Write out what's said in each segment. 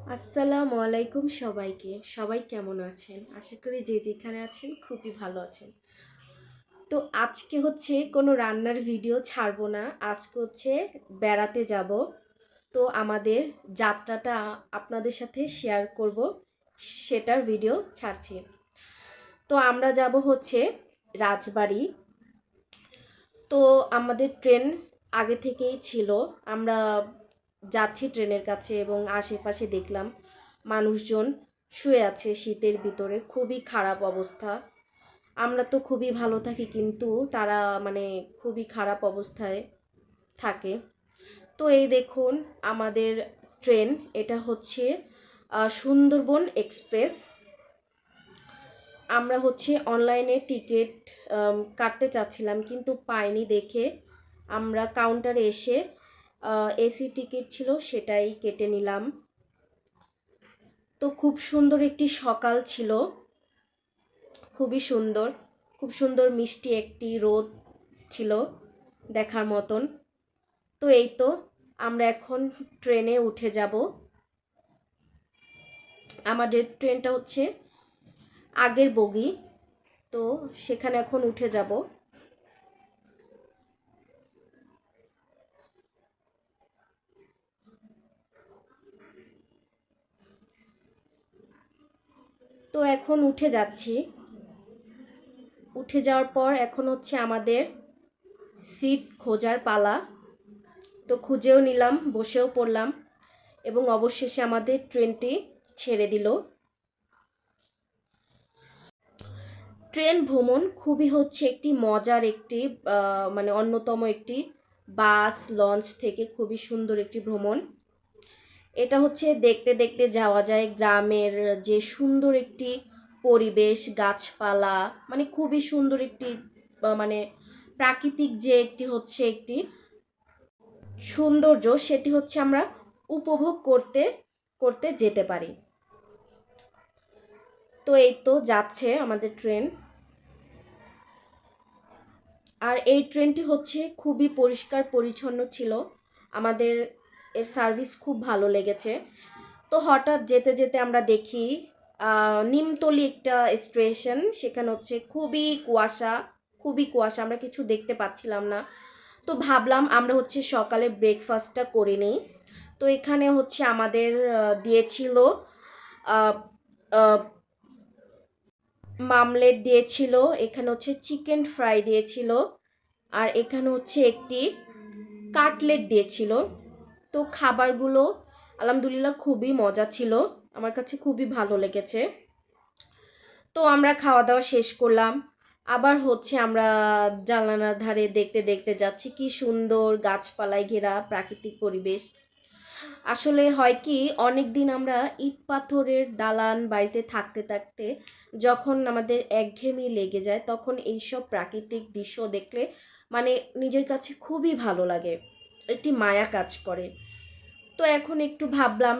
আসসালামু আলাইকুম সবাইকে। সবাই কেমন আছেন? আশা করি যে যেখানে আছেন খুবই ভালো আছেন। তো আজকে হচ্ছে কোনো রান্নার ভিডিও ছাড়বো না। আজকে হচ্ছে বেড়াতে যাব। তো আমাদের যাত্রাটা আপনাদের সাথে শেয়ার করব, সেটার ভিডিও ছাড়ছি। তো আমরা যাব হচ্ছে রাজবাড়ি। তো আমাদের ট্রেন আগে থেকেই ছিল। আমরা যাচ্ছি ট্রেনের কাছে এবং আশেপাশে দেখলাম মানুষজন শুয়ে আছে শীতের ভিতরে, খুবই খারাপ অবস্থা। আমরা তো খুবই ভালো থাকি, কিন্তু তারা মানে খুবই খারাপ অবস্থায় থাকে। তো এই দেখুন আমাদের ট্রেন, এটা হচ্ছে সুন্দরবন এক্সপ্রেস। আমরা হচ্ছে অনলাইনে টিকিট কাটতে চাচ্ছিলাম, কিন্তু পাইনি দেখে আমরা কাউন্টারে এসে এসি টিকিট ছিল সেটাই কেটে নিলাম। তো খুব সুন্দর একটি সকাল ছিল, খুবই সুন্দর, খুব সুন্দর মিষ্টি একটি রোদ ছিল দেখার মতন। তো এই তো আমরা এখন ট্রেনে উঠে যাব। আমাদের ট্রেনটা হচ্ছে আগের বগি, তো সেখানে এখন উঠে যাব। তো এখন উঠে যাচ্ছি। উঠে যাওয়ার পর এখন হচ্ছে আমাদের সিট খোঁজার পালা। তো খুঁজেও নিলাম, বসেও পড়লাম এবং অবশেষে আমাদের ট্রেনটি ছেড়ে দিল। ট্রেন ভ্রমণ খুবই হচ্ছে একটি মজার একটি মানে অন্যতম একটি বাস লঞ্চ থেকে খুবই সুন্দর একটি ভ্রমণ। এটা হচ্ছে দেখতে দেখতে যাওয়া যায় গ্রামের যে সুন্দর একটি পরিবেশ, গাছপালা, মানে খুবই সুন্দর একটি মানে প্রাকৃতিক যে একটি হচ্ছে একটি সৌন্দর্য, সেটি হচ্ছে আমরা উপভোগ করতে করতে যেতে পারি। তো এই তো যাচ্ছে আমাদের ট্রেন। আর এই ট্রেনটি হচ্ছে খুবই পরিষ্কার পরিচ্ছন্ন ছিল। আমাদের এর সার্ভিস খুব ভালো লেগেছে। তো হঠাৎ যেতে যেতে আমরা দেখি নিমতলি একটা স্টেশন, সেখানে হচ্ছে খুবই কুয়াশা, খুবই কুয়াশা, আমরা কিছু দেখতে পাচ্ছিলাম না। তো ভাবলাম আমরা হচ্ছে সকালে ব্রেকফাস্টটা করে নিই। তো এখানে হচ্ছে আমাদের দিয়েছিল আহ, আহ, মামলেট দিয়েছিল, এখানে হচ্ছে চিকেন ফ্রাই দিয়েছিল, আর এখানে হচ্ছে একটি কাটলেট দিয়েছিল। তো খাবারগুলো আলহামদুলিল্লাহ খুবই মজা ছিল, আমার কাছে খুবই ভালো লেগেছে। তো আমরা খাওয়া দাওয়া শেষ করলাম। আবার হচ্ছে আমরা জানালার ধারে দেখতে দেখতে যাচ্ছি, কি সুন্দর গাছপালায় ঘেরা প্রাকৃতিক পরিবেশ। আসলে হয় কি, অনেক দিন আমরা ইট পাথরের দালান বাড়িতে থাকতে থাকতে যখন আমাদের একঘেয়েমি লেগে যায়, তখন এইসব প্রাকৃতিক দৃশ্য দেখলে মানে নিজের কাছে খুবই ভালো লাগে, একটি মায়া কাজ করে। তো এখন একটু ভাবলাম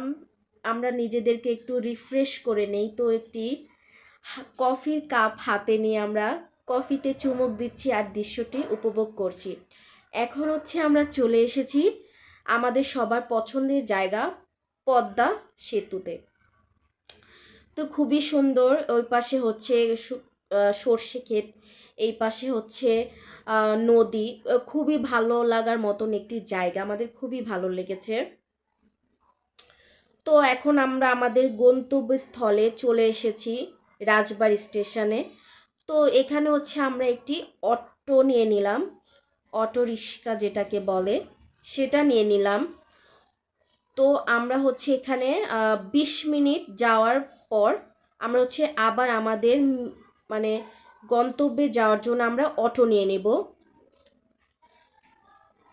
আমরা নিজেদেরকে একটু রিফ্রেশ করে নেই। তো একটি কফির কাপ হাতে নিয়ে আমরা কফিতে চুমুক দিচ্ছি আর দৃশ্যটি উপভোগ করছি। এখন হচ্ছে আমরা চলে এসেছি আমাদের সবার পছন্দের জায়গা, পদ্মা সেতুতে। তো খুবই সুন্দর, ওই পাশে হচ্ছে সর্ষে ক্ষেত, এই পাশে হচ্ছে নদী। খুবই ভালো লাগার মতন একটি জায়গা, আমাদের খুবই ভালো লেগেছে। তো এখন আমরা আমাদের গন্তব্যস্থলে চলে এসেছি, রাজবাড়ি স্টেশনে। তো এখানে হচ্ছে আমরা একটি অটো নিয়ে নিলাম, অটো রিক্সা যেটাকে বলে, সেটা নিয়ে নিলাম। তো আমরা হচ্ছে এখানে 20 মিনিট যাওয়ার পর আমরা হচ্ছে আবার আমাদের মানে গন্তব্যে যাওয়ার জন্য আমরা অটো নিয়ে নেব,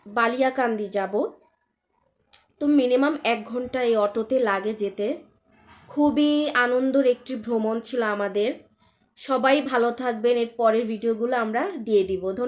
বালিয়াকান্দি যাব। তো মিনিমাম 1 ঘন্টা এই অটোতে লাগে যেতে। খুবই আনন্দের একটি ভ্রমণ ছিল আমাদের। সবাই ভালো থাকবেন, এর পরের ভিডিওগুলো আমরা দিয়ে দিব। ধন্যবাদ।